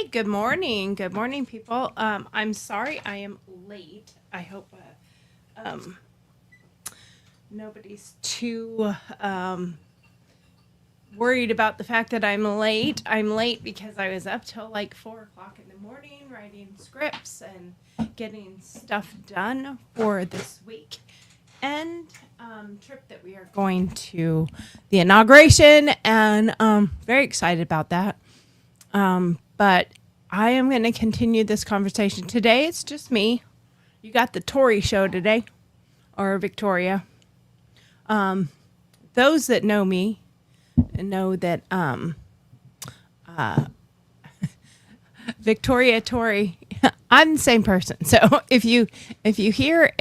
Hey, good morning. Good morning, people. I'm sorry I am late. I hope um, nobody's too worried about the fact that I'm late. I'm late because I was up till like 4 o'clock in the morning writing scripts and getting stuff done for this week and trip that we are going to the inauguration, and very excited about that. But I am going to continue this conversation. Today it's just me. You got the Tori show today, or Victoria. Those that know me know that Victoria Tori, I'm the same person. So if you hear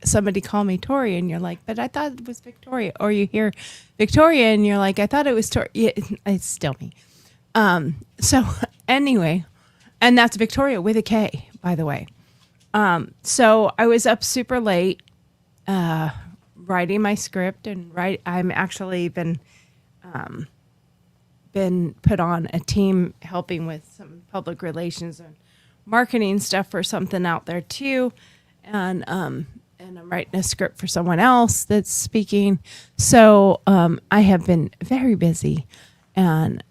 somebody call me Tori and you're like, but I thought it was Victoria, or you hear Victoria and you're like, I thought it was Tori, yeah, it's still me. So anyway, and that's Victoria with a K, by the way. So I was up super late, writing my script I'm actually been put on a team helping with some public relations and marketing stuff for something out there too. And I'm writing a script for someone else that's speaking. So, I have been very busy, and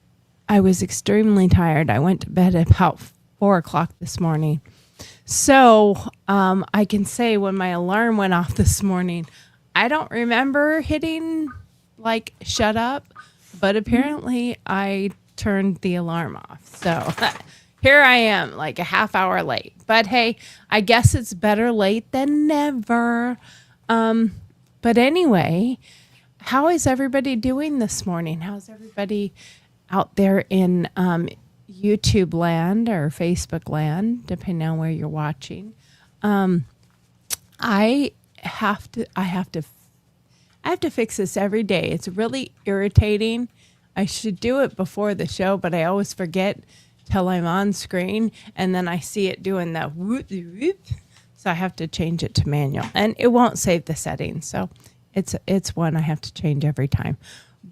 I was extremely tired. I went to bed at about 4 o'clock this morning. So I can say when my alarm went off this morning, I don't remember hitting like shut up, but apparently I turned the alarm off. So here I am, like a half hour late. But hey, I guess it's better late than never. But anyway, how is everybody doing this morning? How's everybody out there in YouTube land or Facebook land, depending on where you're watching? I have to fix this every day. It's really irritating. I should do it before the show, but I always forget till I'm on screen, and then I see it doing the whoop whoop. So I have to change it to manual, and it won't save the settings. So it's one I have to change every time,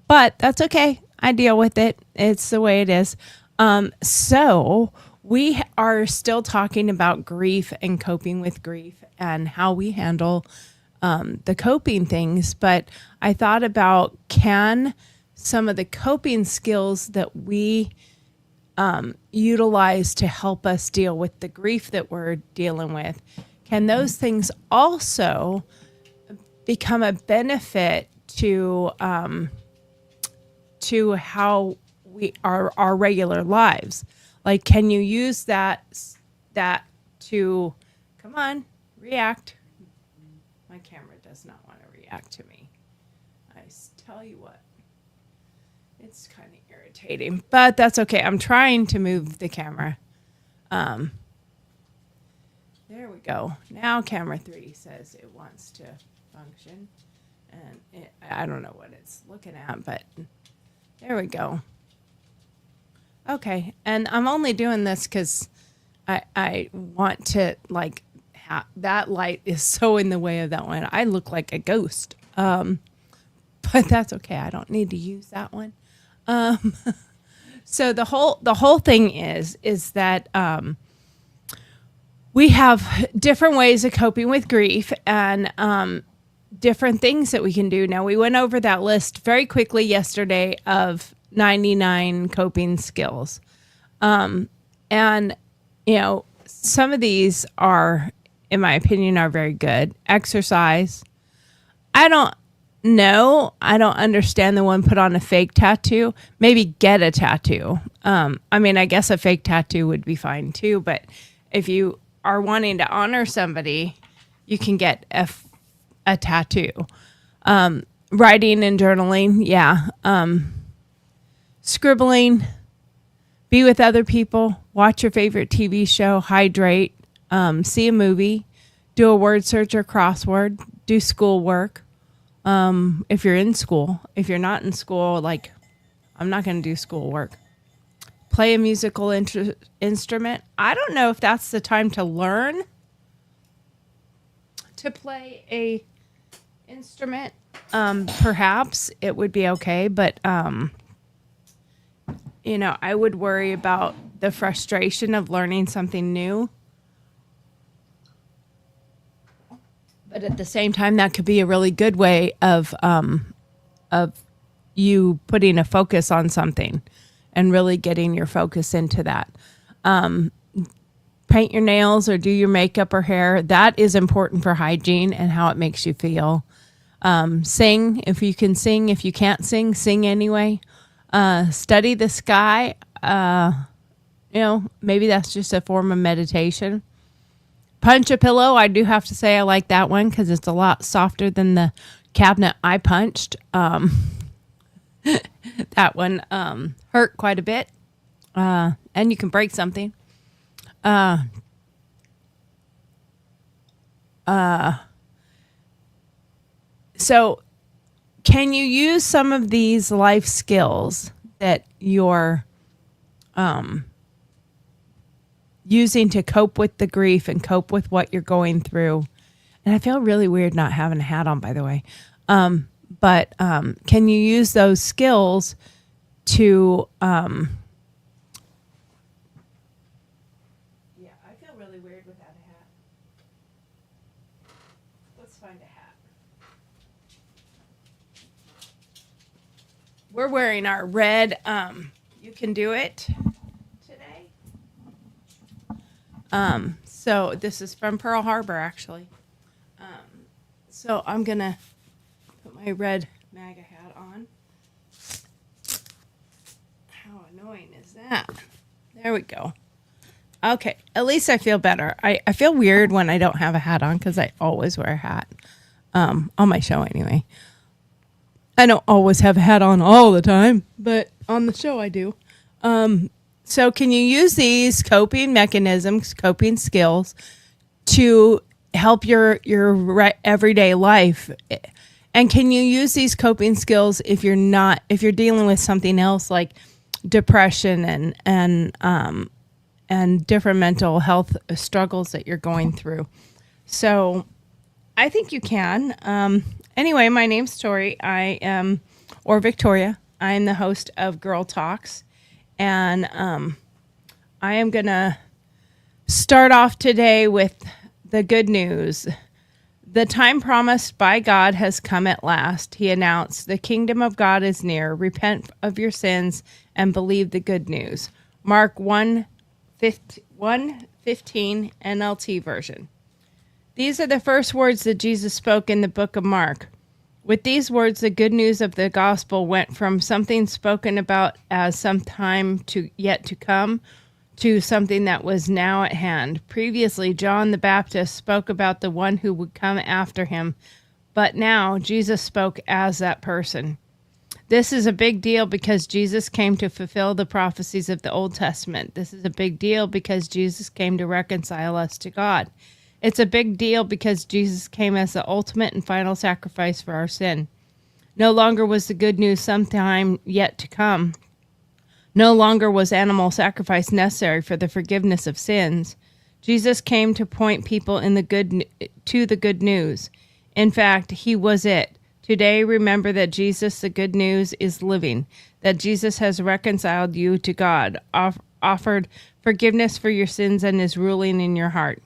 but that's okay. I deal with it. It's the way it is. So we are still talking about grief and coping with grief and how we handle the coping things. But I thought about, can some of the coping skills that we utilize to help us deal with the grief that we're dealing with, can those things also become a benefit to how we are our regular lives? Like, can you use that to, come on, react? My camera does not want to react to me. Tell you what, it's kind of irritating, but that's okay. I'm trying to move the camera. There we go. Now camera 3 says it wants to function, and I don't know what it's looking at, but there we go. Okay, and I'm only doing this because I want to, like, that light is so in the way of that one. I look like a ghost, but that's okay. I don't need to use that one. So the whole thing is that we have different ways of coping with grief, and different things that we can do. Now, we went over that list very quickly yesterday of 99 coping skills. And, some of these are, in my opinion, are very good. Exercise. I don't understand the one put on a fake tattoo. Maybe get a tattoo. I guess a fake tattoo would be fine too, but if you are wanting to honor somebody, you can get a tattoo. Writing and journaling. Yeah. Scribbling, be with other people, watch your favorite TV show, hydrate, see a movie, do a word search or crossword, do schoolwork. If you're in school. If you're not in school, like, I'm not going to do schoolwork. Play a musical instrument. I don't know if that's the time to learn to play a instrument. Perhaps it would be okay, but I would worry about the frustration of learning something new. But at the same time, that could be a really good way of you putting a focus on something and really getting your focus into that. Paint your nails or do your makeup or hair. That is important for hygiene and how it makes you feel. Sing if you can sing. If you can't sing, sing anyway. Study the sky. Maybe that's just a form of meditation. Punch a pillow. I do have to say I like that one because it's a lot softer than the cabinet I punched. That one hurt quite a bit. And you can break something. So can you use some of these life skills that you're using to cope with the grief and cope with what you're going through? And I feel really weird not having a hat on, by the way. But can you use those skills to I feel really weird without a hat. Let's find a hat. We're wearing our red You Can Do It today. So this is from Pearl Harbor, actually. So I'm going to put my red MAGA hat on. How annoying is that? There we go. Okay, at least I feel better. I feel weird when I don't have a hat on because I always wear a hat on my show anyway. I don't always have a hat on all the time, but on the show I do. So can you use these coping mechanisms, coping skills to help your everyday life? And can you use these coping skills if you're dealing with something else like depression and different mental health struggles that you're going through? So I think you can. Anyway, my name's Tori. Or Victoria. I am the host of Girl Talks. And I am going to start off today with the good news. The time promised by God has come at last. He announced, the kingdom of God is near. Repent of your sins and believe the good news. Mark 1:15 NLT version. These are the first words that Jesus spoke in the book of Mark. With these words, the good news of the gospel went from something spoken about as some time yet to come to something that was now at hand. Previously, John the Baptist spoke about the one who would come after him, but now Jesus spoke as that person. This is a big deal because Jesus came to fulfill the prophecies of the Old Testament. This is a big deal because Jesus came to reconcile us to God. It's a big deal because Jesus came as the ultimate and final sacrifice for our sin. No longer was the good news sometime yet to come. No longer was animal sacrifice necessary for the forgiveness of sins. Jesus came to point people to the good news. In fact, he was it. Today, remember that Jesus, the good news, is living, that Jesus has reconciled you to God, offered forgiveness for your sins, and is ruling in your heart.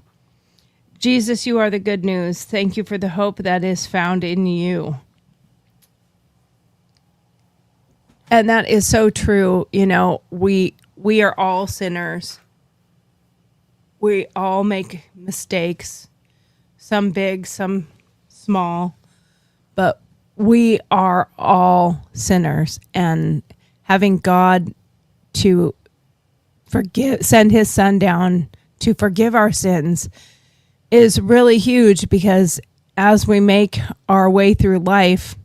Jesus, you are the good news. Thank you for the hope that is found in you. And that is so true. You know, we are all sinners. We all make mistakes, some big, some small, but we are all sinners. And having God to send his son down to forgive our sins is really huge, because as we make our way through life,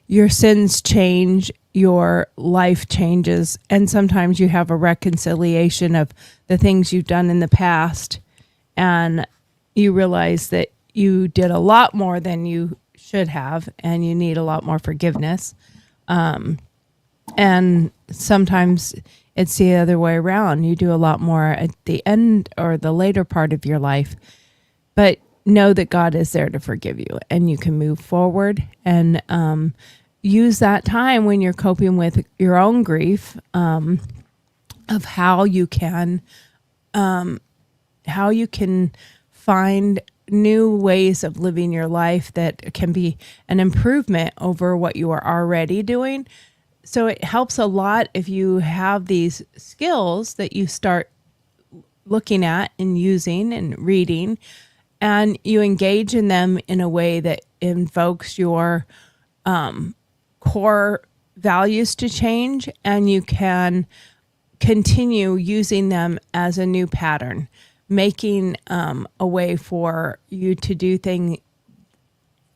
your sins change, your life changes, and sometimes you have a reconciliation of the things you've done in the past, and you realize that you did a lot more than you should have, and you need a lot more forgiveness. And sometimes it's the other way around. You do a lot more at the end or the later part of your life, but know that God is there to forgive you, and you can move forward and use that time when you're coping with your own grief of how you can find new ways of living your life that can be an improvement over what you are already doing. So it helps a lot if you have these skills that you start looking at and using and reading, and you engage in them in a way that invokes your core values to change, and you can continue using them as a new pattern, making a way for you to do things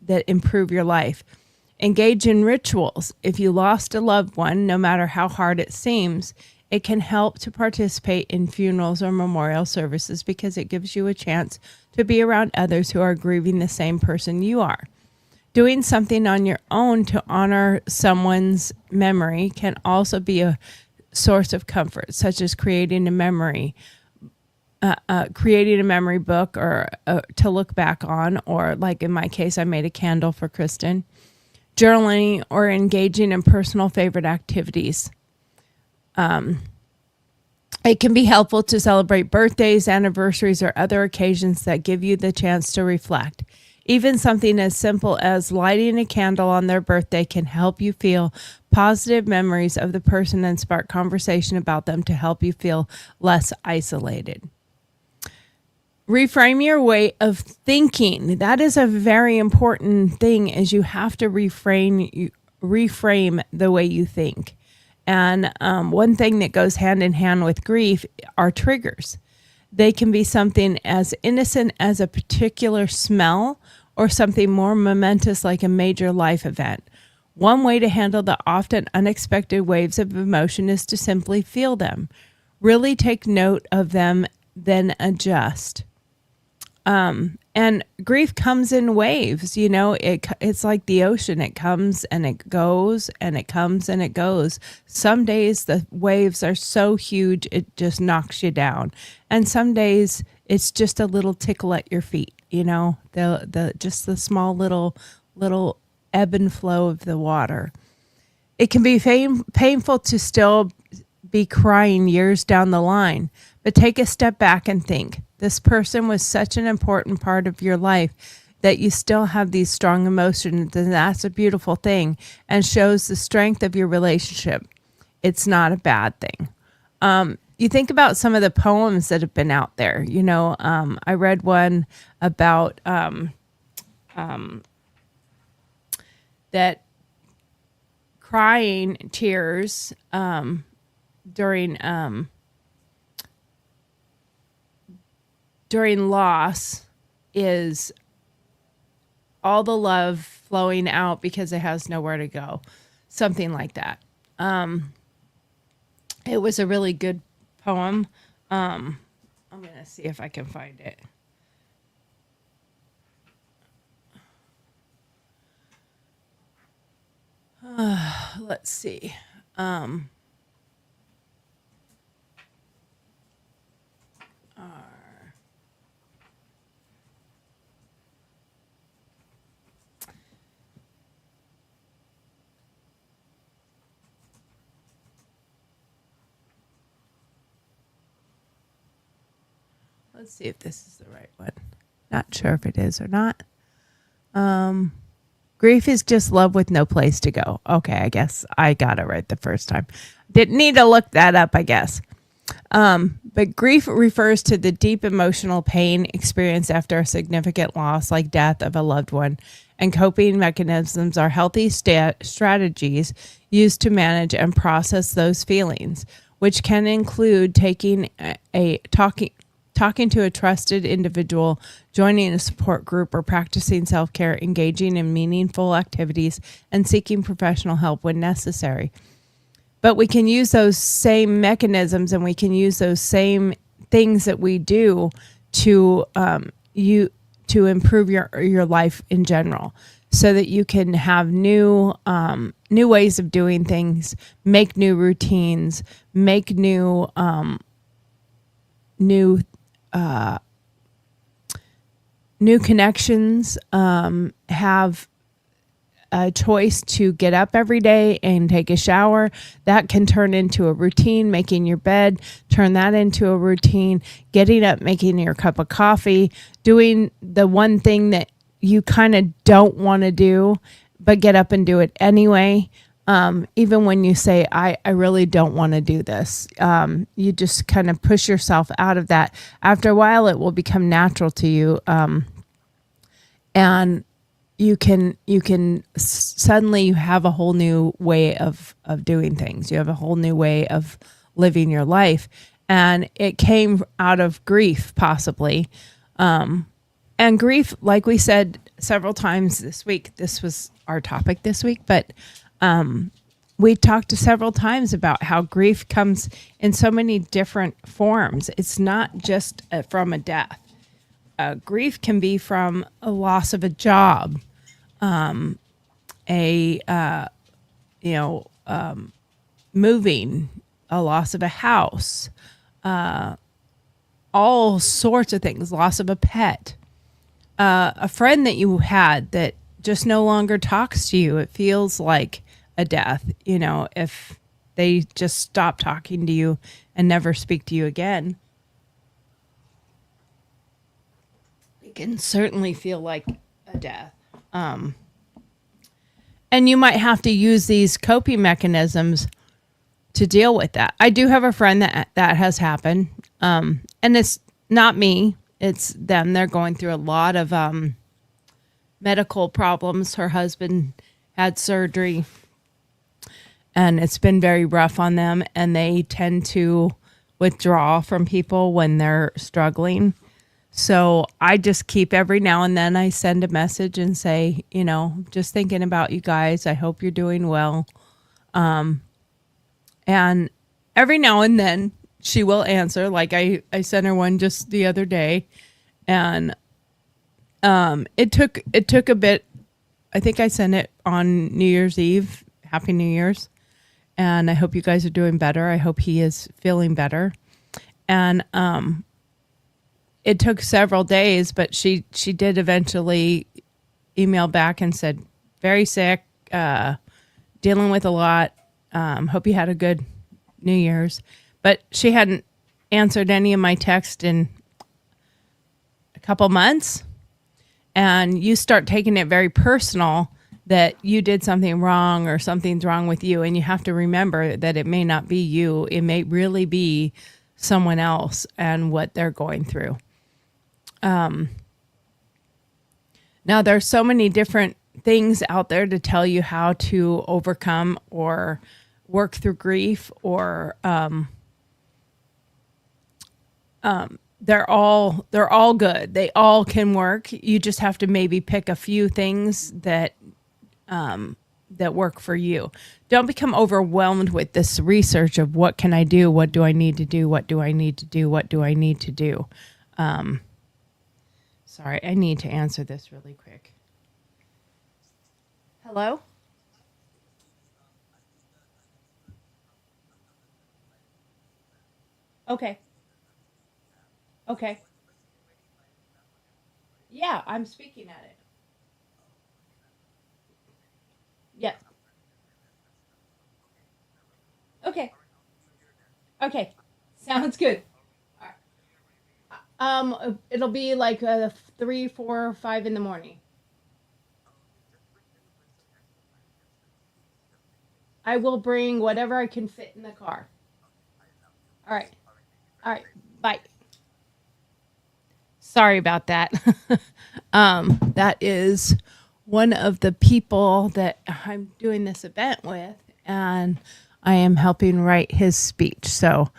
that improve your life. Engage in rituals. If you lost a loved one, no matter how hard it seems, it can help to participate in funerals or memorial services because it gives you a chance to be around others who are grieving the same person you are. Doing something on your own to honor someone's memory can also be a source of comfort, such as creating a memory book or to look back on, or like in my case, I made a candle for Kristen. Journaling or engaging in personal favorite activities. It can be helpful to celebrate birthdays, anniversaries, or other occasions that give you the chance to reflect. Even something as simple as lighting a candle on their birthday can help you feel positive memories of the person and spark conversation about them to help you feel less isolated. Reframe your way of thinking. That is a very important thing, is you have to reframe the way you think. And one thing that goes hand in hand with grief are triggers. They can be something as innocent as a particular smell or something more momentous like a major life event. One way to handle the often unexpected waves of emotion is to simply feel them. Really take note of them, then adjust. And grief comes in waves, it's like the ocean. It comes and it goes and it comes and it goes. Some days the waves are so huge, it just knocks you down. And some days it's just a little tickle at your feet, just the small little ebb and flow of the water. It can be painful to still be crying years down the line, but take a step back and think. This person was such an important part of your life that you still have these strong emotions, and that's a beautiful thing and shows the strength of your relationship. It's not a bad thing. You think about some of the poems that have been out there. I read one about that crying tears during loss is all the love flowing out because it has nowhere to go. Something like that. It was a really good poem. I'm going to see if I can find it. Let's see. Let's see if this is the right one. Not sure if it is or not. Grief is just love with no place to go. Okay, I guess I got it right the first time. Didn't need to look that up, I guess. But grief refers to the deep emotional pain experienced after a significant loss, like death of a loved one. And coping mechanisms are healthy strategies used to manage and process those feelings, which can include talking to a trusted individual, joining a support group, or practicing self-care, engaging in meaningful activities, and seeking professional help when necessary. But we can use those same mechanisms, and we can use those same things that we do to improve your life in general, so that you can have new ways of doing things, make new routines, make new connections, have a choice to get up every day and take a shower. That can turn into a routine. Making your bed, turn that into a routine. Getting up, making your cup of coffee, doing the one thing that you kind of don't want to do, but get up and do it anyway. Even when you say, I really don't want to do this, you just kind of push yourself out of that. After a while, it will become natural to you. And suddenly you have a whole new way of doing things. You have a whole new way of living your life. And it came out of grief, possibly. And grief, like we said several times this week, this was our topic this week, but we talked several times about how grief comes in so many different forms. It's not just from a death. Grief can be from a loss of a job, moving, a loss of a house, all sorts of things, loss of a pet, a friend that you had that just no longer talks to you. It feels like a death, if they just stop talking to you and never speak to you again. It can certainly feel like a death. And you might have to use these coping mechanisms to deal with that. I do have a friend that has happened. And it's not me, it's them. They're going through a lot of medical problems. Her husband had surgery, and it's been very rough on them, and they tend to withdraw from people when they're struggling. So I just keep, every now and then I send a message and say, just thinking about you guys. I hope you're doing well. And every now and then she will answer. Like I sent her one just the other day, and it took a bit. I think I sent it on New Year's Eve. Happy New Year's. And I hope you guys are doing better. I hope he is feeling better. And it took several days, but she did eventually email back and said, very sick, dealing with a lot. Hope you had a good New Year's. But she hadn't answered any of my text in a couple months. And you start taking it very personal that you did something wrong or something's wrong with you. And you have to remember that it may not be you. It may really be someone else and what they're going through. Now, there's so many different things out there to tell you how to overcome or work through grief, or they're all good. They all can work. You just have to maybe pick a few things that work for you. Don't become overwhelmed with this research of what can I do? What do I need to do? What do I need to do? What do I need to do? Sorry, I need to answer this really quick. Hello? Okay. Okay. Yeah, I'm speaking at it. Yes. Okay. Okay. Sounds good. It'll be like 3, 4, 5 in the morning. I will bring whatever I can fit in the car. All right. All right. Bye. Sorry about that. That is one of the people that I'm doing this event with, and I am helping write his speech. So,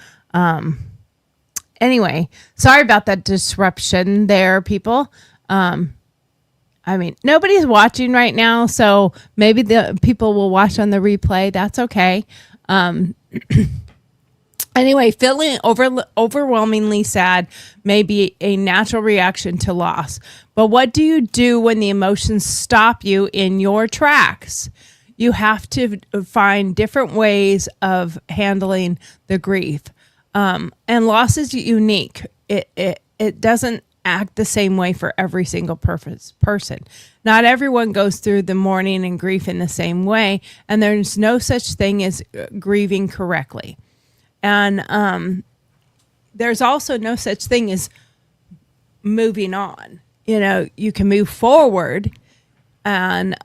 anyway, sorry about that disruption there, people. Nobody's watching right now, so maybe the people will watch on the replay. That's okay. Anyway, feeling overwhelmingly sad may be a natural reaction to loss. But what do you do when the emotions stop you in your tracks? You have to find different ways of handling the grief. And loss is unique. It doesn't act the same way for every single person. Not everyone goes through the mourning and grief in the same way, and there's no such thing as grieving correctly. And there's also no such thing as moving on. You know, you can move forward, and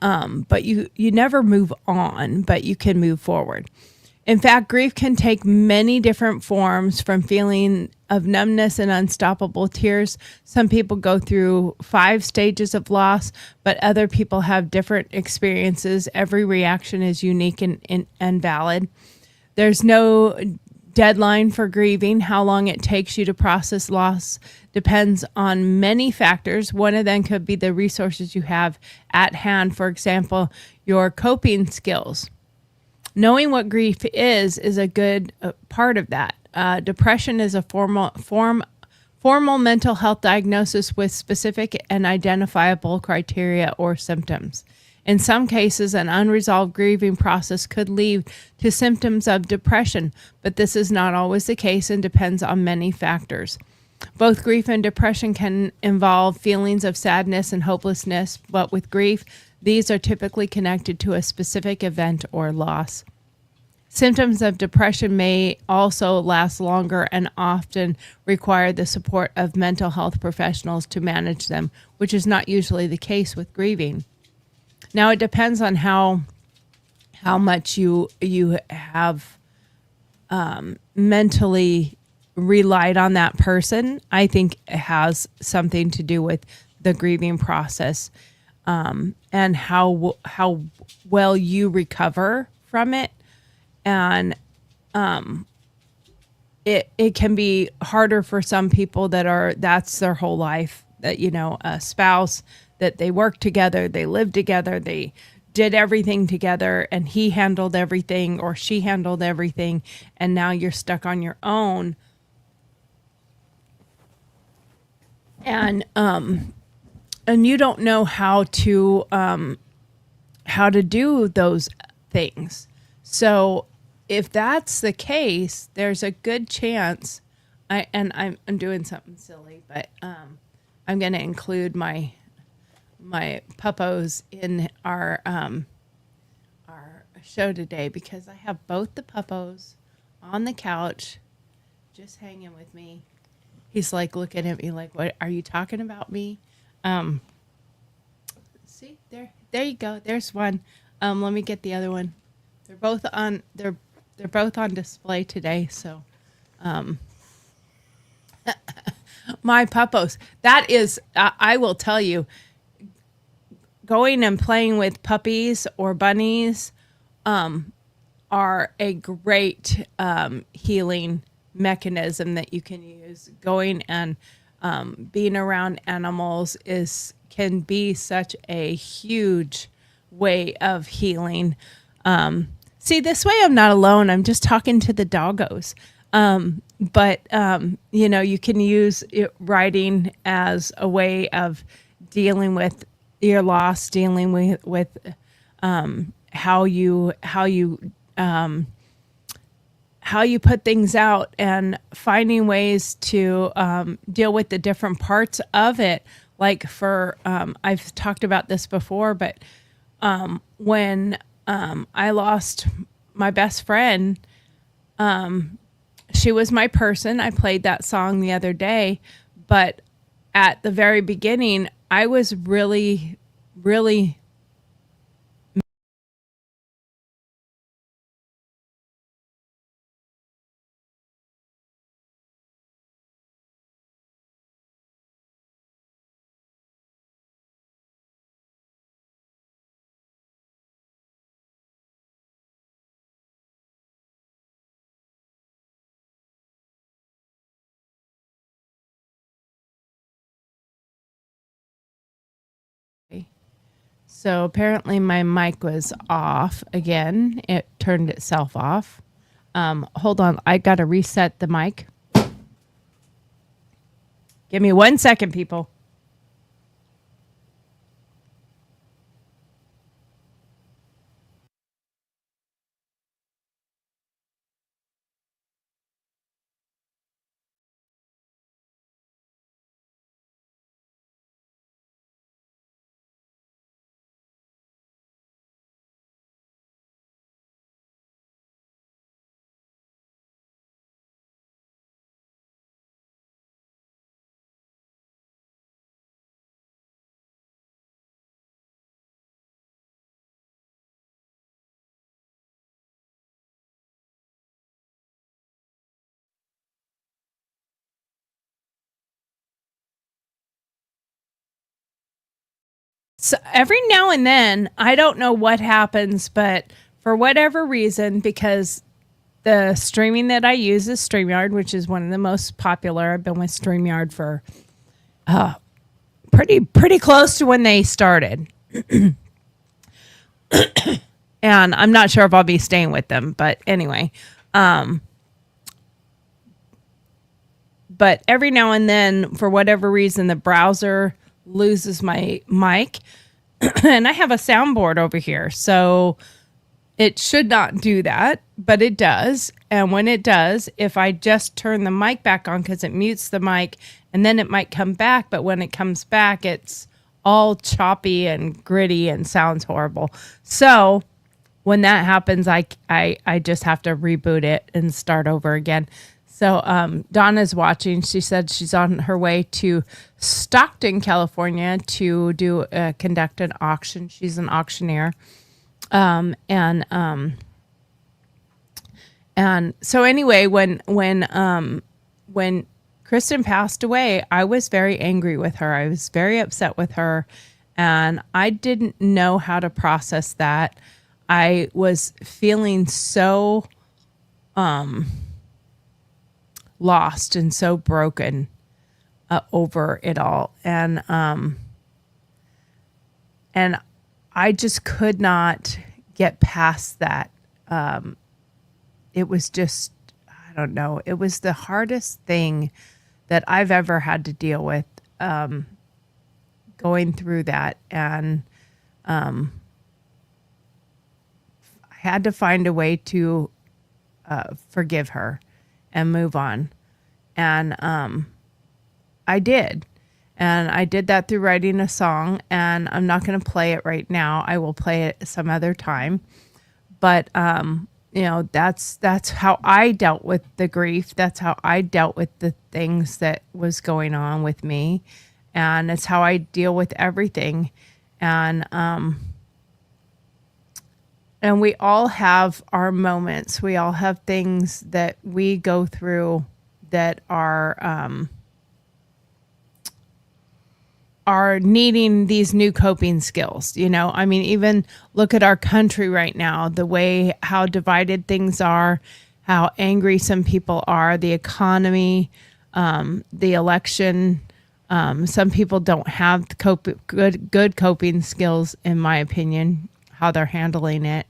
but you never move on, but you can move forward. In fact, grief can take many different forms, from feeling of numbness and unstoppable tears. Some people go through 5 stages of loss, but other people have different experiences. Every reaction is unique and valid. There's no deadline for grieving. How long it takes you to process loss depends on many factors. One of them could be the resources you have at hand. For example, your coping skills. Knowing what grief is a good part of that. Depression is a formal mental health diagnosis with specific and identifiable criteria or symptoms. In some cases, an unresolved grieving process could lead to symptoms of depression, but this is not always the case and depends on many factors. Both grief and depression can involve feelings of sadness and hopelessness, but with grief, these are typically connected to a specific event or loss. Symptoms of depression may also last longer and often require the support of mental health professionals to manage them, which is not usually the case with grieving. Now, it depends on how much you have mentally relied on that person. I think it has something to do with the grieving process, and how well you recover from it. And it can be harder for some people that's their whole life, that, you know, a spouse that they work together, they live together, they did everything together, and he handled everything or she handled everything, and now you're stuck on your own. And you don't know how to do those things. So if that's the case, there's a good chance. I'm doing something silly, but I'm going to include my puppos in our show today, because I have both the puppos on the couch just hanging with me. He's like looking at me like, "What are you talking about me?" See, there you go. There's one. Let me get the other one. They're both on display today. So, my puppos. That is, I will tell you, going and playing with puppies or bunnies are a great healing mechanism that you can use. Going and being around animals can be such a huge way of healing. See, this way I'm not alone. I'm just talking to the doggos. But you know, you can use writing as a way of dealing with your loss, dealing with how you put things out, and finding ways to deal with the different parts of it. Like for I've talked about this before, but when I lost my best friend, she was my person. I played that song the other day, but at the very beginning, I was really, really So apparently my mic was off again. It turned itself off. Hold on. I got to reset the mic. Give me 1 second, people. So every now and then, I don't know what happens, but for whatever reason, because the streaming that I use is StreamYard, which is one of the most popular. I've been with StreamYard for pretty close to when they started. And I'm not sure if I'll be staying with them, but anyway. But every now and then, for whatever reason, the browser loses my mic. And I have a soundboard over here. So it should not do that, but it does. And when it does, if I just turn the mic back on, because it mutes the mic, and then it might come back. But when it comes back, it's all choppy and gritty and sounds horrible. So when that happens, I just have to reboot it and start over again. So Donna's watching. She said she's on her way to Stockton, California, to conduct an auction. She's an auctioneer, and so anyway, when Kristen passed away, I was very angry with her. I was very upset with her, and I didn't know how to process that. I was feeling so lost and so broken over it all, and I just could not get past that. It was just, I don't know, it was the hardest thing that I've ever had to deal with, going through that. And I had to find a way to forgive her and move on. And I did. And I did that through writing a song, and I'm not going to play it right now. I will play it some other time. But that's how I dealt with the grief. That's how I dealt with the things that was going on with me, and it's how I deal with everything. And we all have our moments. We all have things that we go through that are needing these new coping skills. I mean, even look at our country right now, the way how divided things are, how angry some people are, the economy, the election. Some people don't have good coping skills, in my opinion, how they're handling it.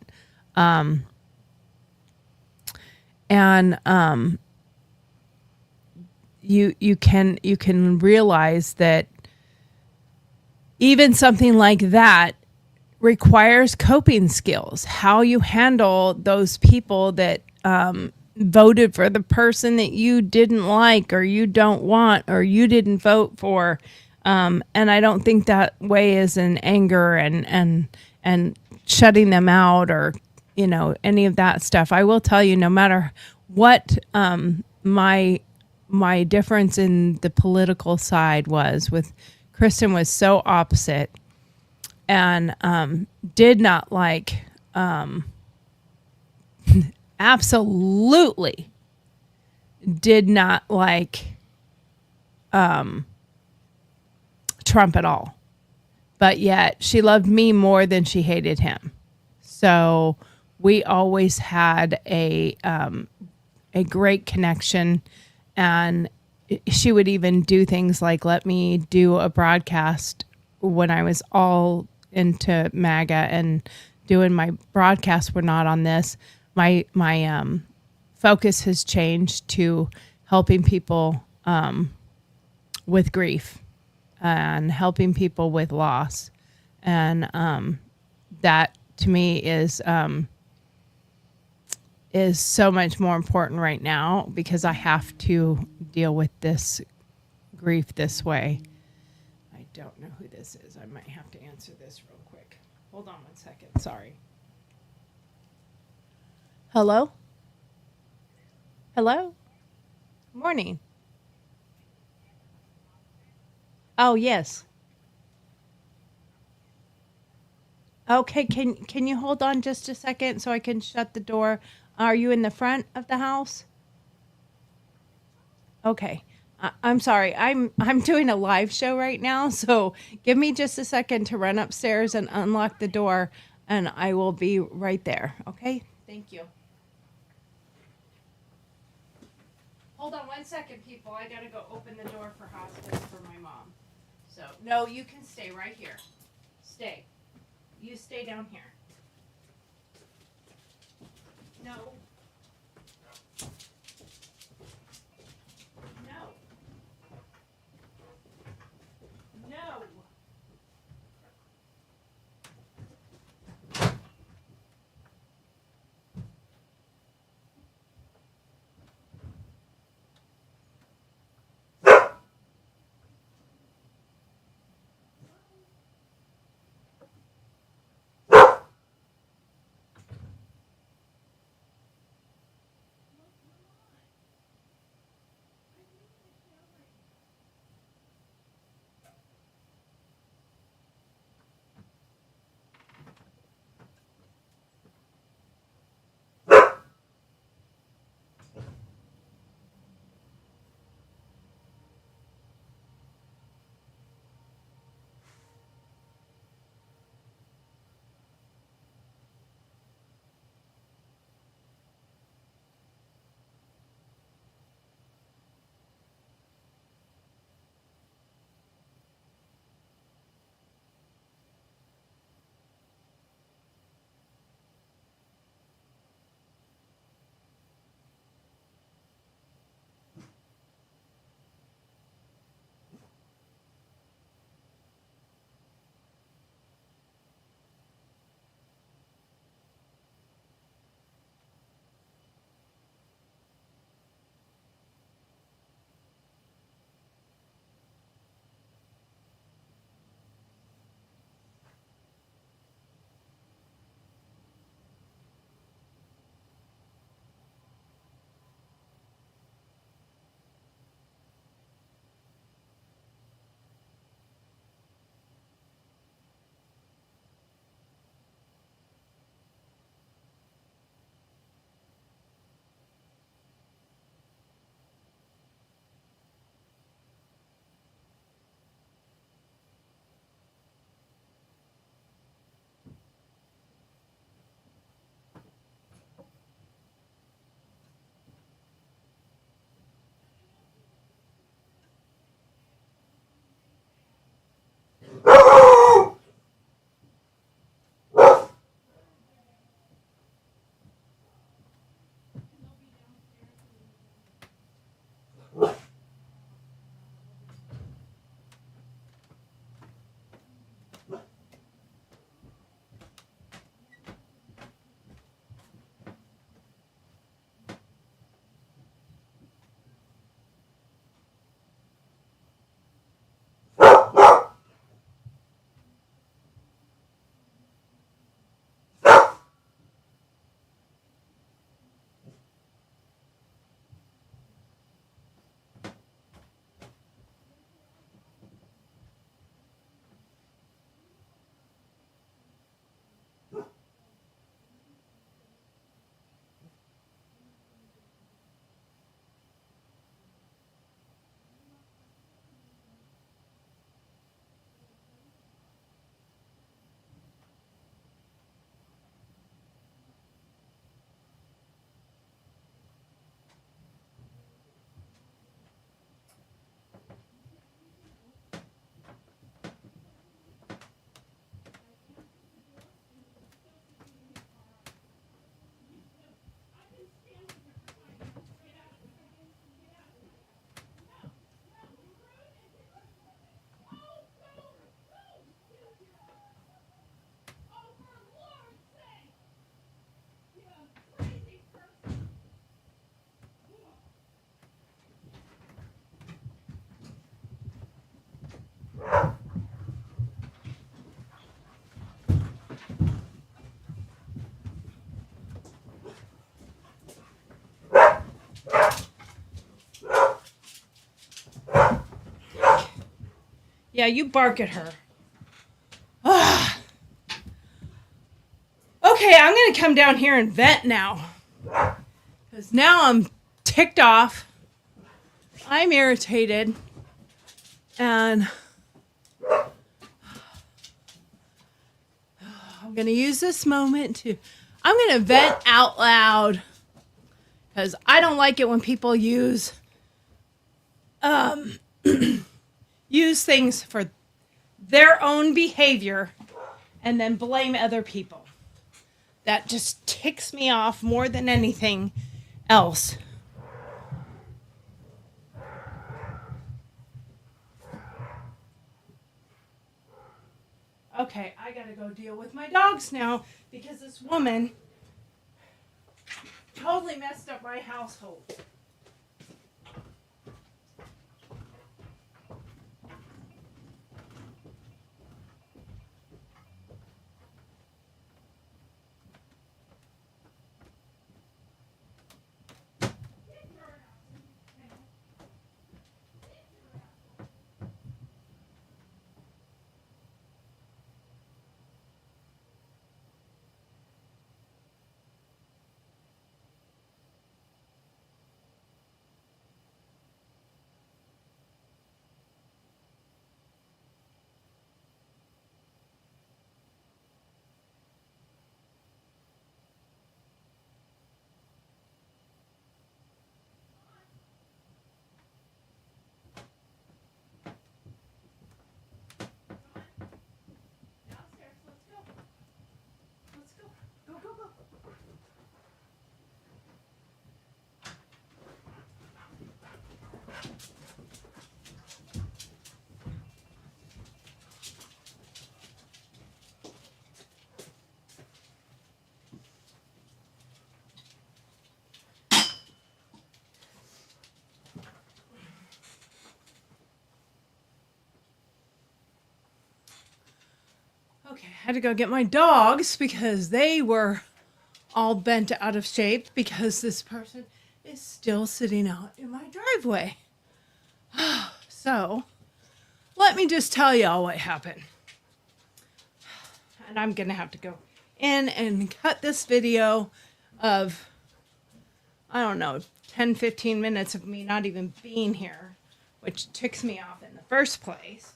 You can realize that even something like that requires coping skills. How you handle those people that voted for the person that you didn't like, or you don't want, or you didn't vote for. And I don't think that way is in anger and shutting them out, or any of that stuff. I will tell you, no matter what my difference in the political side was with Kristen, was so opposite, and did not like, absolutely did not like Trump at all. But yet she loved me more than she hated him. So we always had a great connection, and she would even do things like let me do a broadcast when I was all into MAGA and doing my broadcasts were not on this. My focus has changed to helping people with grief and helping people with loss. And that to me is so much more important right now, because I have to deal with this grief this way. I don't know who this is. I might have to answer this real quick. Hold on 1 second. Sorry. Hello? Hello? Morning. Oh, yes. Okay, can you hold on just a second so I can shut the door? Are you in the front of the house? Okay. I'm sorry. I'm doing a live show right now, so give me just a second to run upstairs and unlock the door, and I will be right there. Okay? Thank you. Hold on 1 second, people. I gotta go open the door for hospice for my mom. So no, you can stay right here. Stay. You stay down here. No. No. No. Yeah, you bark at her. Okay, I'm gonna come down here and vent now. Because now I'm ticked off. I'm irritated, and I'm going to use this moment I'm going to vent out loud, because I don't like it when people use use things for their own behavior and then blame other people. That just ticks me off more than anything else. Okay, I gotta go deal with my dogs now because this woman totally messed up my household. Okay, I had to go get my dogs because they were all bent out of shape because this person is still sitting out in my driveway. So, let me just tell y'all what happened. And I'm going to have to go in and cut this video of, I don't know, 10, 15 minutes of me not even being here, which ticks me off in the first place.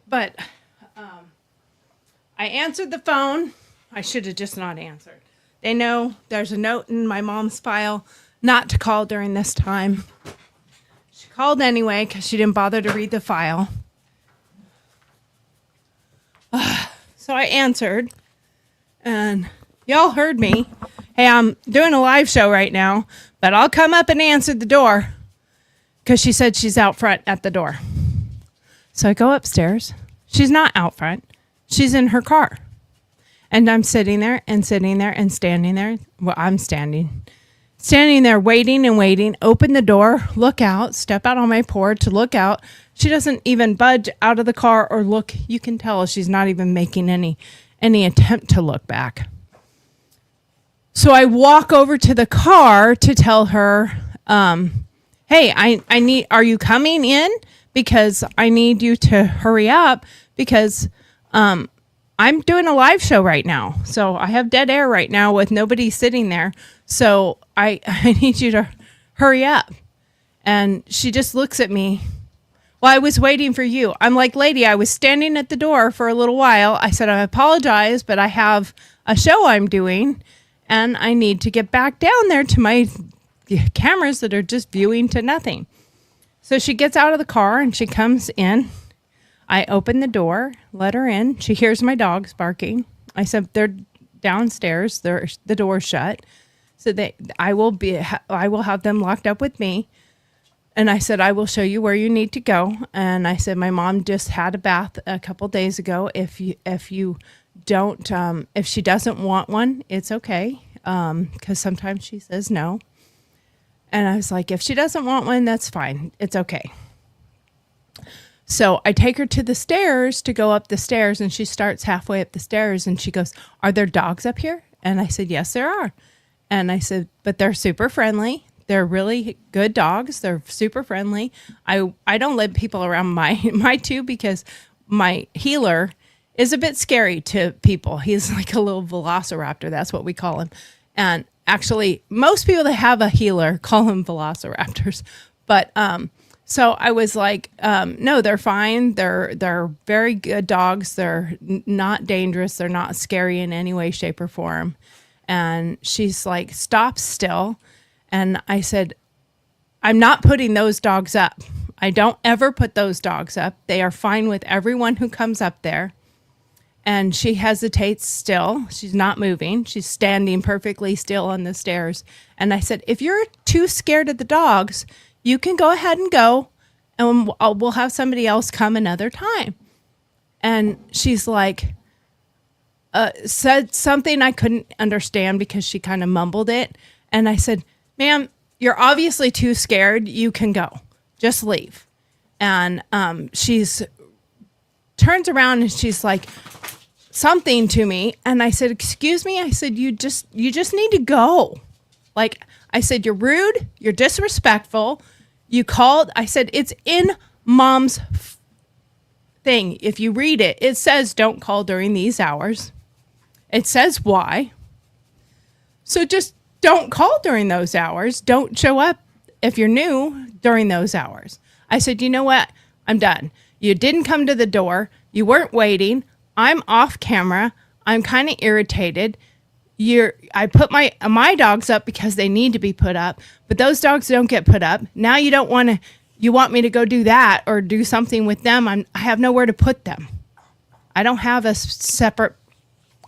But, I answered the phone. I should have just not answered. They know there's a note in my mom's file not to call during this time. She called anyway because she didn't bother to read the file. So I answered, and y'all heard me. Hey, I'm doing a live show right now, but I'll come up and answer the door because she said she's out front at the door. So I go upstairs. She's not out front. She's in her car. And I'm sitting there and sitting there and standing there. Well, I'm standing there waiting and waiting. Open the door, look out, step out on my porch, look out. She doesn't even budge out of the car or look. You can tell she's not even making any attempt to look back. So I walk over to the car to tell her, hey, are you coming in? Because I need you to hurry up because I'm doing a live show right now. So I have dead air right now with nobody sitting there. So I need you to hurry up. And she just looks at me. Well, I was waiting for you. I'm like, lady, I was standing at the door for a little while. I said, I apologize, but I have a show I'm doing and I need to get back down there to my cameras that are just viewing to nothing. So she gets out of the car and she comes in. I open the door, let her in. She hears my dogs barking. I said, they're downstairs. The door's shut. So I will have them locked up with me. And I said, I will show you where you need to go. And I said, my mom just had a bath a couple days ago. If you don't, if she doesn't want one, it's okay. Because sometimes she says no. And I was like, if she doesn't want one, that's fine. It's okay. So I take her to the stairs to go up the stairs, and she starts halfway up the stairs, and she goes, are there dogs up here? And I said, yes, there are. And I said, but they're super friendly. They're really good dogs. They're super friendly. I don't let people around my two because my healer is a bit scary to people. He's like a little velociraptor. That's what we call him. And actually, most people that have a healer call him velociraptors. But so I was like, no, they're fine. They're very good dogs. They're not dangerous. They're not scary in any way, shape, or form. And she's like, stop still. And I said, I'm not putting those dogs up. I don't ever put those dogs up. They are fine with everyone who comes up there. And she hesitates still. She's not moving. She's standing perfectly still on the stairs. And I said, if you're too scared of the dogs, you can go ahead and go, and we'll have somebody else come another time. And she's like, said something I couldn't understand because she kind of mumbled it. And I said, ma'am, you're obviously too scared. You can go. Just leave. And she's turns around and she's like, something to me. And I said, excuse me. I said, you just need to go. Like, I said, you're rude. You're disrespectful. You called. I said, it's in mom's thing. If you read it, it says don't call during these hours. It says why. So just don't call during those hours. Don't show up if you're new during those hours. I said, you know what? I'm done. You didn't come to the door. You weren't waiting. I'm off camera. I'm kind of irritated. I put my dogs up because they need to be put up, but those dogs don't get put up. Now you want me to go do that or do something with them. I have nowhere to put them. I don't have a separate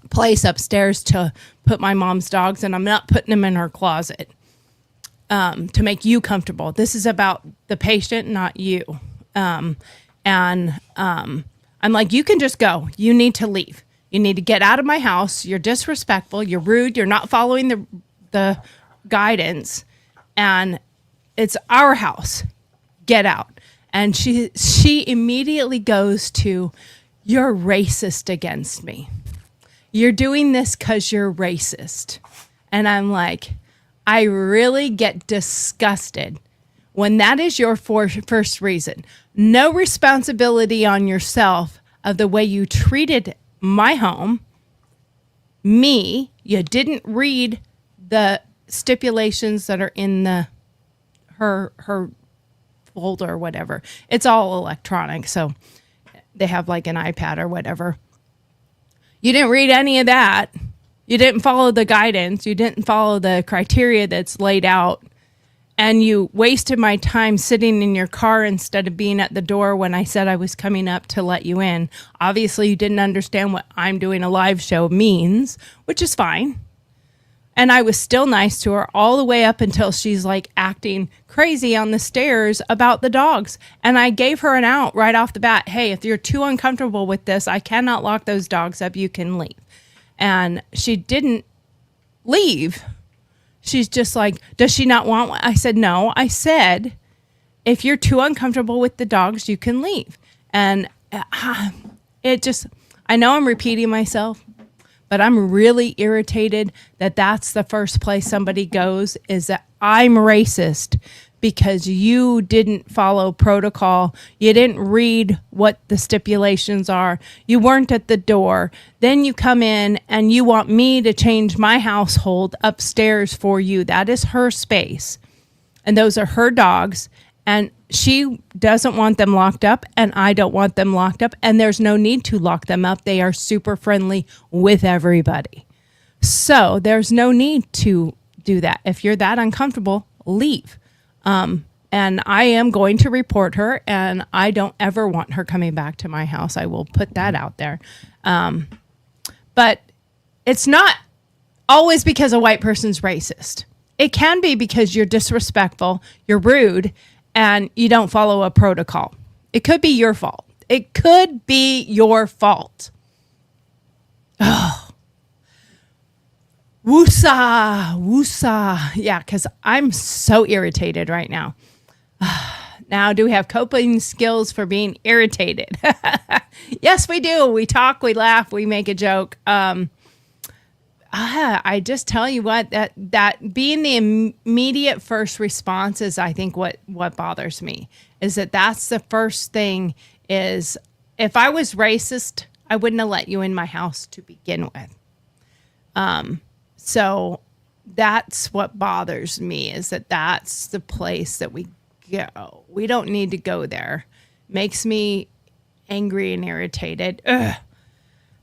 place upstairs to put my mom's dogs, and I'm not putting them in her closet to make you comfortable. This is about the patient, not you. I'm like, you can just go. You need to leave. You need to get out of my house. You're disrespectful. You're rude. You're not following the guidance. And it's our house. Get out. And she immediately goes to, you're racist against me. You're doing this because you're racist. And I'm like, I really get disgusted when that is your first reason. No responsibility on yourself of the way you treated my home, me. You didn't read the stipulations that are in her folder or whatever. It's all electronic, so they have like an iPad or whatever. You didn't read any of that. You didn't follow the guidance. You didn't follow the criteria that's laid out. And you wasted my time sitting in your car instead of being at the door when I said I was coming up to let you in. Obviously, you didn't understand what I'm doing a live show means, which is fine. And I was still nice to her all the way up until she's like acting crazy on the stairs about the dogs. And I gave her an out right off the bat. Hey, if you're too uncomfortable with this, I cannot lock those dogs up. You can leave. And she didn't leave. She's just like, does she not want one? I said, no. I said, if you're too uncomfortable with the dogs, you can leave. And it just, I know I'm repeating myself, but I'm really irritated that that's the first place somebody goes, is that I'm racist because you didn't follow protocol. You didn't read what the stipulations are. You weren't at the door. Then you come in and you want me to change my household upstairs for you. That is her space. And those are her dogs. And she doesn't want them locked up, and I don't want them locked up. And there's no need to lock them up. They are super friendly with everybody. So there's no need to do that. If you're that uncomfortable, leave. And I am going to report her, and I don't ever want her coming back to my house. I will put that out there. But it's not always because a white person's racist. It can be because you're disrespectful, you're rude, and you don't follow a protocol. It could be your fault. It could be your fault. Oh. Woosah. Yeah, because I'm so irritated right now. Now, do we have coping skills for being irritated? Yes, we do. We talk, we laugh, we make a joke. I just tell you what, that being the immediate first response is, I think, what bothers me, is that's the first thing. Is if I was racist, I wouldn't have let you in my house to begin with. So that's what bothers me, is that's the place that we go. We don't need to go there. Makes me angry and irritated. Ugh.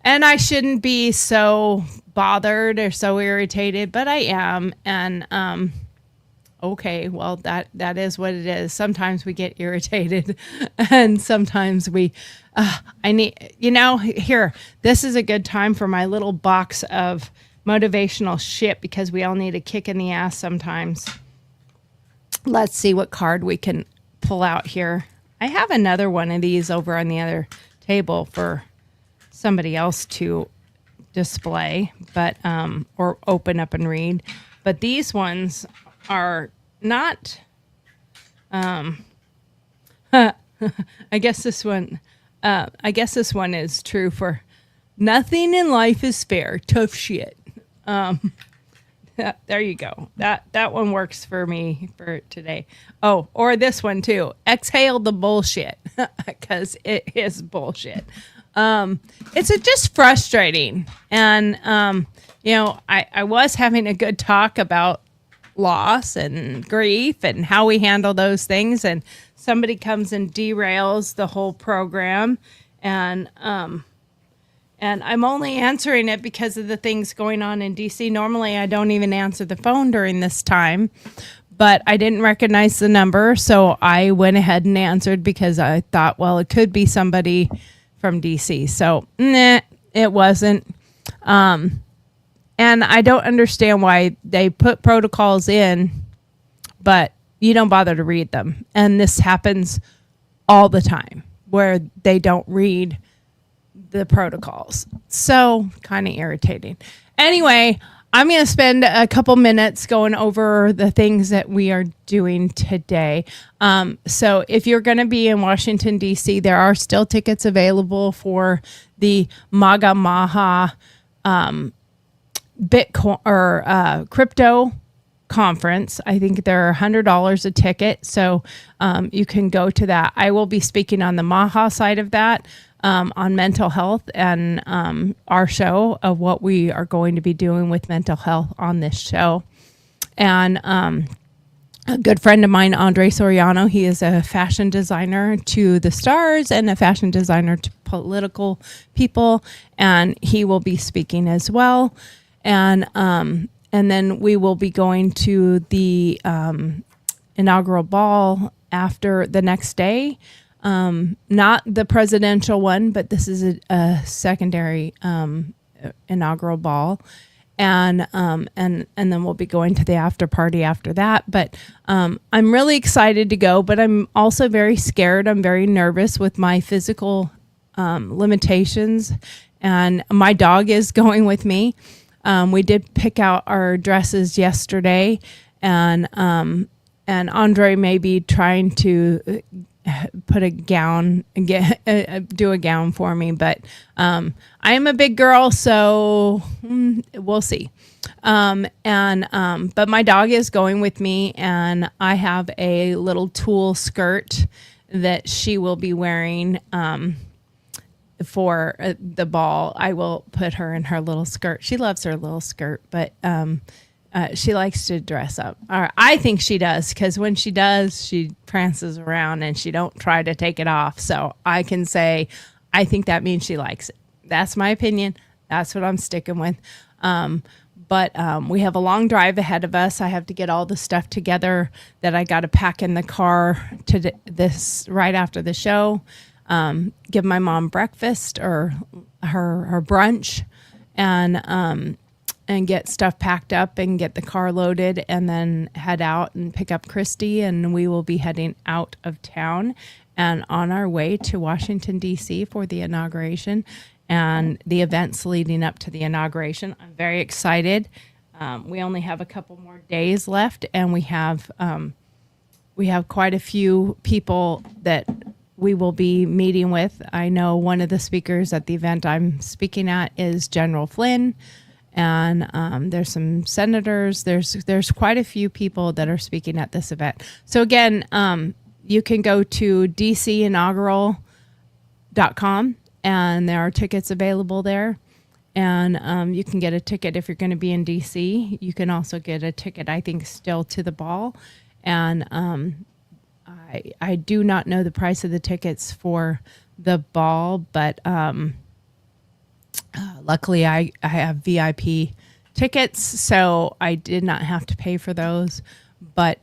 And I shouldn't be so bothered or so irritated, but I am. And okay, well that is what it is. Sometimes we get irritated, and sometimes we. I need, here. This is a good time for my little box of motivational shit, because we all need a kick in the ass sometimes. Let's see what card we can pull out here. I have another one of these over on the other table for somebody else to display, but or open up and read. But these ones are not. I guess this one. I guess this one is true for nothing in life is fair. Tough shit. There you go. That one works for me for today. Oh, or this one too. Exhale the bullshit, because it is bullshit. It's just frustrating. And, I was having a good talk about loss and grief and how we handle those things. And somebody comes and derails the whole program. And I'm only answering it because of the things going on in DC. Normally, I don't even answer the phone during this time, but I didn't recognize the number, so I went ahead and answered because I thought, well, it could be somebody from DC. So, nah, it wasn't. And I don't understand why they put protocols in, but you don't bother to read them. And this happens all the time where they don't read the protocols. So kind of irritating. Anyway, I'm going to spend a couple minutes going over the things that we are doing today. So if you're going to be in Washington, D.C., there are still tickets available for the MAGA Maha Bitcoin or crypto conference. I think they're $100 a ticket. So you can go to that. I will be speaking on the Maha side of that. On mental health and our show of what we are going to be doing with mental health on this show. And a good friend of mine, Andre Soriano, he is a fashion designer to the stars and a fashion designer to political people. And he will be speaking as well. And then we will be going to the inaugural ball after the next day. Not the presidential one, but this is a secondary inaugural ball, and then we'll be going to the after party after that. But I'm really excited to go, but I'm also very scared. I'm very nervous with my physical limitations, and my dog is going with me. We did pick out our dresses yesterday, and Andre may be trying to put a gown and do a gown for me, but I am a big girl, so we'll see. But my dog is going with me, and I have a little tulle skirt that she will be wearing for the ball. I will put her in her little skirt. She loves her little skirt, but she likes to dress up. Or I think she does, because when she does, she prances around and she don't try to take it off. So I can say, I think that means she likes it. That's my opinion. That's what I'm sticking with. But we have a long drive ahead of us. I have to get all the stuff together that I got to pack in the car to this right after the show. Give my mom breakfast or her brunch, and get stuff packed up and get the car loaded, and then head out and pick up Christy, and we will be heading out of town and on our way to Washington, D.C. for the inauguration and the events leading up to the inauguration. I'm very excited. We only have a couple more days left, and we have quite a few people that we will be meeting with. I know one of the speakers at the event I'm speaking at is General Flynn. And there's some senators. There's quite a few people that are speaking at this event. So again, you can go to dcinaugural.com, and there are tickets available there. And you can get a ticket if you're going to be in DC. You can also get a ticket, I think, still to the ball. And I do not know the price of the tickets for the ball, but luckily I have VIP tickets, so I did not have to pay for those. But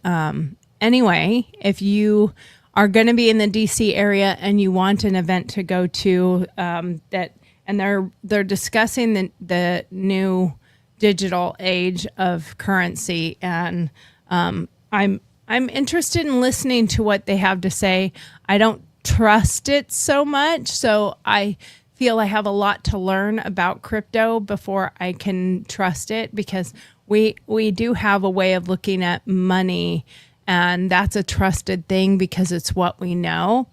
anyway, if you are going to be in the DC area and you want an event to go to, that and they're discussing the new digital age of currency, and I'm interested in listening to what they have to say. I don't trust it so much, so I feel I have a lot to learn about crypto before I can trust it, because we do have a way of looking at money, and that's a trusted thing because it's what we know.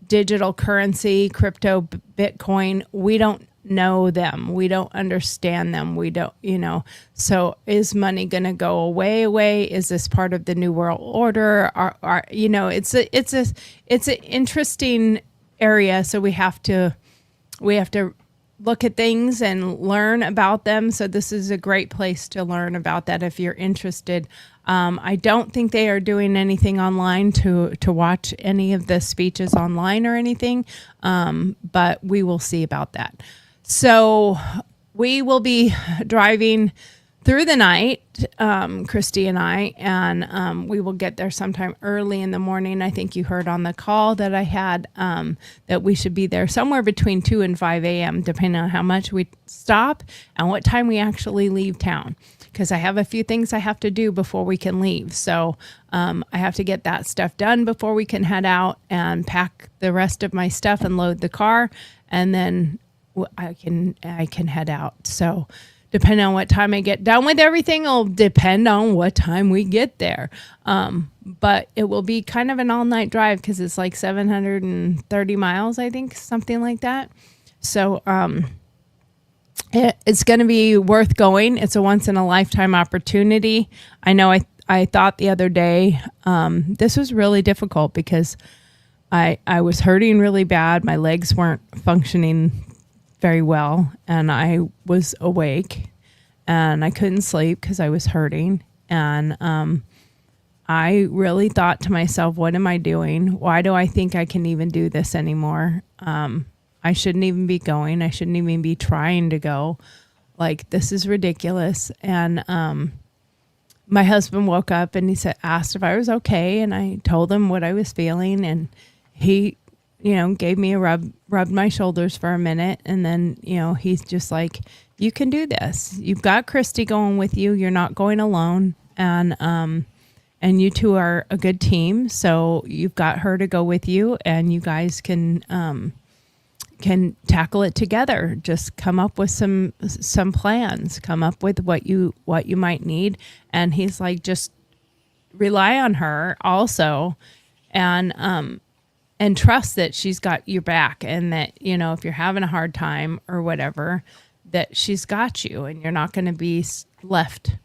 Digital currency, crypto, Bitcoin, we don't know them. We don't understand them. We don't, so is money going to go away? Is this part of the new world order? It's an interesting area. So we have to look at things and learn about them. So this is a great place to learn about that if you're interested. I don't think they are doing anything online to watch any of the speeches online or anything, but we will see about that. So we will be driving through the night, Christy and I, and we will get there sometime early in the morning. I think you heard on the call that I had that we should be there somewhere between 2 and 5 a.m., depending on how much we stop and what time we actually leave town, because I have a few things I have to do before we can leave. So I have to get that stuff done before we can head out and pack the rest of my stuff and load the car, and then I can head out. So depending on what time I get done with everything, will depend on what time we get there. But it will be kind of an all-night drive because it's like 730 miles, I think, something like that. So it's going to be worth going. It's a once-in-a-lifetime opportunity. I know I thought the other day this was really difficult because I was hurting really bad. My legs weren't functioning very well, and I was awake and I couldn't sleep because I was hurting, and I really thought to myself, what am I doing? Why do I think I can even do this anymore? I shouldn't even be going. I shouldn't even be trying to go. Like, this is ridiculous. And my husband woke up and asked if I was okay, and I told him what I was feeling, and he gave me a rubbed my shoulders for a minute. And then, he's just like, you can do this. You've got Christy going with you. You're not going alone. And you two are a good team. So you've got her to go with you, and you guys can tackle it together. Just come up with some plans, come up with what you might need. And he's like, just rely on her also. And trust that she's got your back, and that, if you're having a hard time or whatever, that she's got you, and you're not going to be left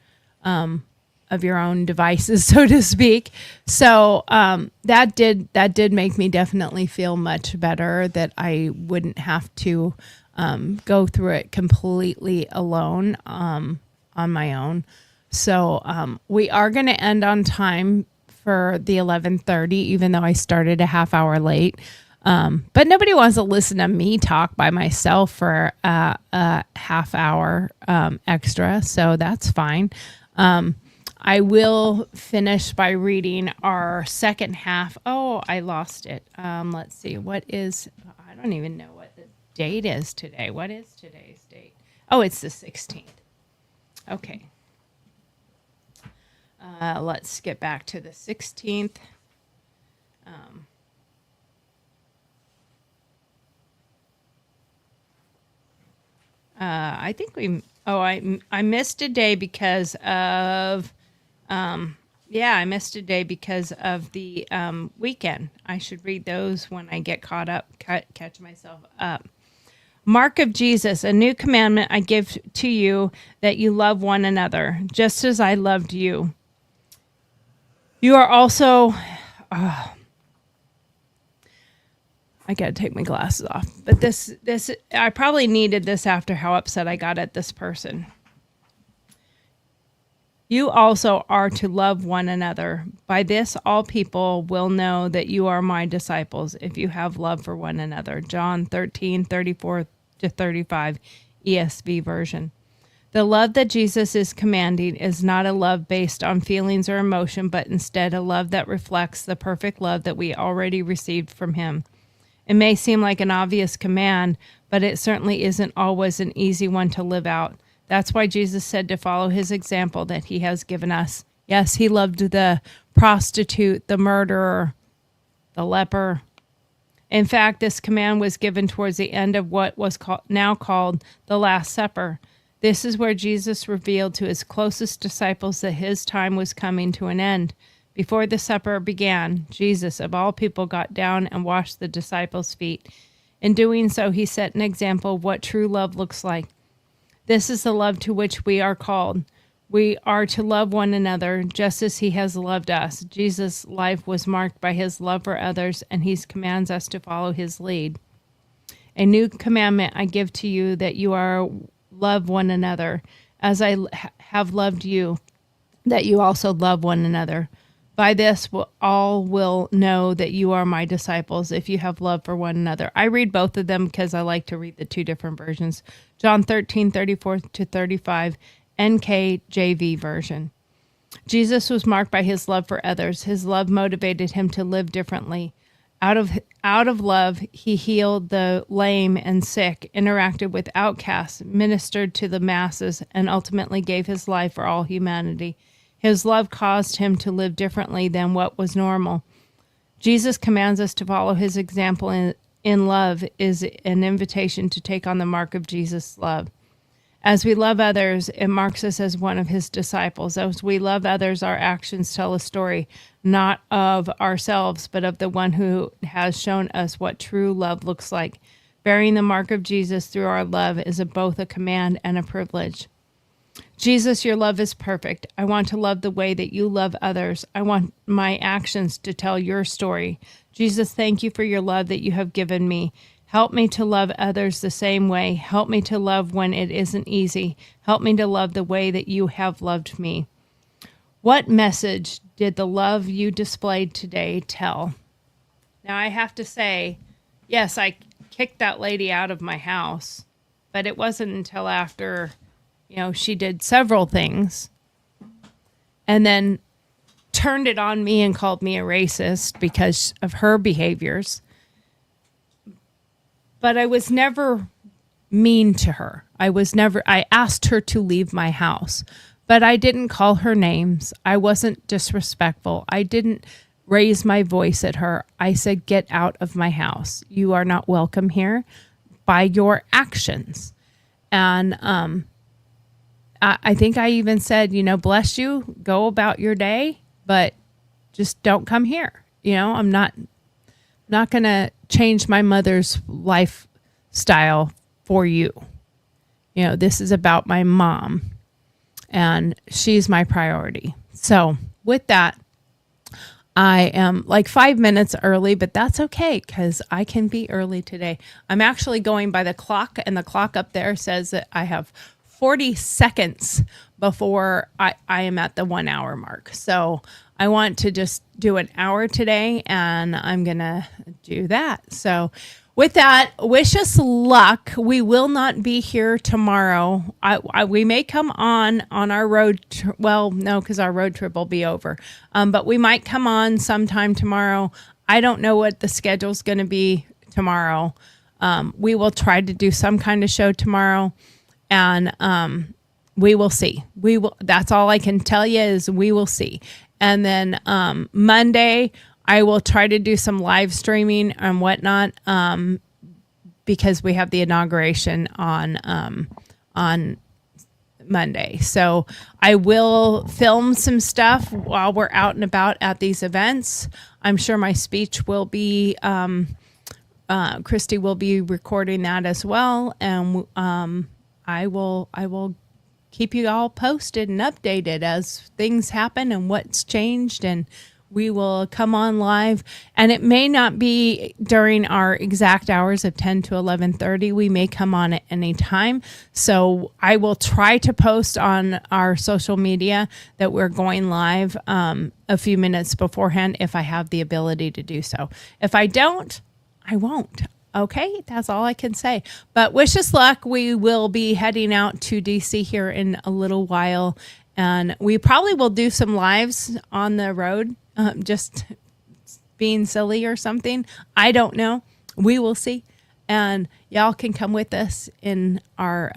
of your own devices, so to speak. So that did make me definitely feel much better, that I wouldn't have to go through it completely alone on my own. So we are going to end on time for the 11:30, even though I started a half hour late. But nobody wants to listen to me talk by myself for a half hour extra, so that's fine. I will finish by reading our second half. Oh, I lost it. Let's see. I don't even know what the date is today. What is today's date? Oh, it's the 16th. Okay. Let's get back to the 16th. I think I missed a day because of, I missed a day because of the weekend. I should read those when I get caught up, catch myself up. Mark of Jesus, a new commandment I give to you, that you love one another, just as I loved you. You are also, I got to take my glasses off, but this, I probably needed this after how upset I got at this person. You also are to love one another. By this, all people will know that you are my disciples if you have love for one another. John 13:34-35, ESV version. The love that Jesus is commanding is not a love based on feelings or emotion, but instead a love that reflects the perfect love that we already received from him. It may seem like an obvious command, but it certainly isn't always an easy one to live out. That's why Jesus said to follow his example that he has given us. Yes, he loved the prostitute, the murderer, the leper. In fact, this command was given towards the end of what was now called the Last Supper. This is where Jesus revealed to his closest disciples that his time was coming to an end. Before the supper began, Jesus, of all people, got down and washed the disciples' feet. In doing so, he set an example of what true love looks like. This is the love to which we are called. We are to love one another just as he has loved us. Jesus' life was marked by his love for others, and he commands us to follow his lead. A new commandment I give to you, that you are love one another as I have loved you, that you also love one another. By this, all will know that you are my disciples if you have love for one another. I read both of them because I like to read the two different versions. John 13:34-35, NKJV version. Jesus was marked by his love for others. His love motivated him to live differently. Out of love, he healed the lame and sick, interacted with outcasts, ministered to the masses, and ultimately gave his life for all humanity. His love caused him to live differently than what was normal. Jesus commands us to follow his example in love is an invitation to take on the mark of Jesus' love. As we love others, it marks us as one of his disciples. As we love others, our actions tell a story, not of ourselves, but of the one who has shown us what true love looks like. Bearing the mark of Jesus through our love is both a command and a privilege. Jesus, your love is perfect. I want to love the way that you love others. I want my actions to tell your story. Jesus, thank you for your love that you have given me. Help me to love others the same way. Help me to love when it isn't easy. Help me to love the way that you have loved me. What message did the love you displayed today tell? Now, I have to say, yes, I kicked that lady out of my house, but it wasn't until after, she did several things and then turned it on me and called me a racist because of her behaviors. But I was never mean to her. I asked her to leave my house, but I didn't call her names. I wasn't disrespectful. I didn't raise my voice at her. I said, get out of my house. You are not welcome here by your actions. And I think I even said, bless you, go about your day, but just don't come here. I'm not going to change my mother's lifestyle for you. This is about my mom, and she's my priority. So with that, I am like 5 minutes early, but that's okay because I can be early today. I'm actually going by the clock, and the clock up there says that I have 40 seconds before I am at the 1 hour mark. So I want to just do an hour today, and I'm going to do that. So with that, wish us luck. We will not be here tomorrow. We may come on our road. No, because our road trip will be over. But we might come on sometime tomorrow. I don't know what the schedule's going to be tomorrow. We will try to do some kind of show tomorrow, and we will see. That's all I can tell you is we will see. And then Monday, I will try to do some live streaming and whatnot because we have the inauguration on Monday. So I will film some stuff while we're out and about at these events. I'm sure my speech will be, Christy will be recording that as well. And I will keep you all posted and updated as things happen and what's changed and we will come on live, and it may not be during our exact hours of 10 to 11:30. We may come on at any time. So I will try to post on our social media that we're going live a few minutes beforehand if I have the ability to do so. If I don't, I won't. Okay, that's all I can say. But wish us luck. We will be heading out to DC here in a little while, and we probably will do some lives on the road, just being silly or something. I don't know. We will see. And y'all can come with us in our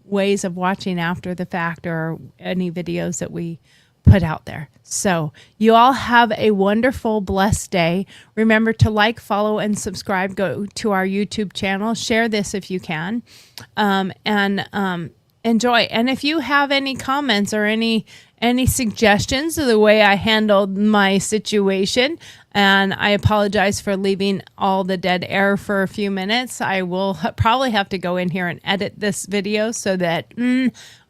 ways of watching after the fact or any videos that we put out there. So you all have a wonderful, blessed day. Remember to like, follow, and subscribe. Go to our YouTube channel. Share this if you can, and enjoy. And if you have any comments or any suggestions of the way I handled my situation, and I apologize for leaving all the dead air for a few minutes. I will probably have to go in here and edit this video so that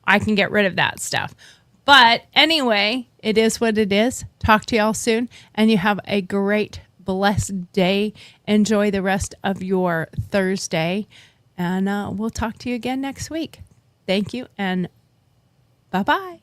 I can get rid of that stuff. But anyway, it is what it is. Talk to y'all soon, and you have a great, blessed day. Enjoy the rest of your Thursday, and we'll talk to you again next week. Thank you, and bye-bye.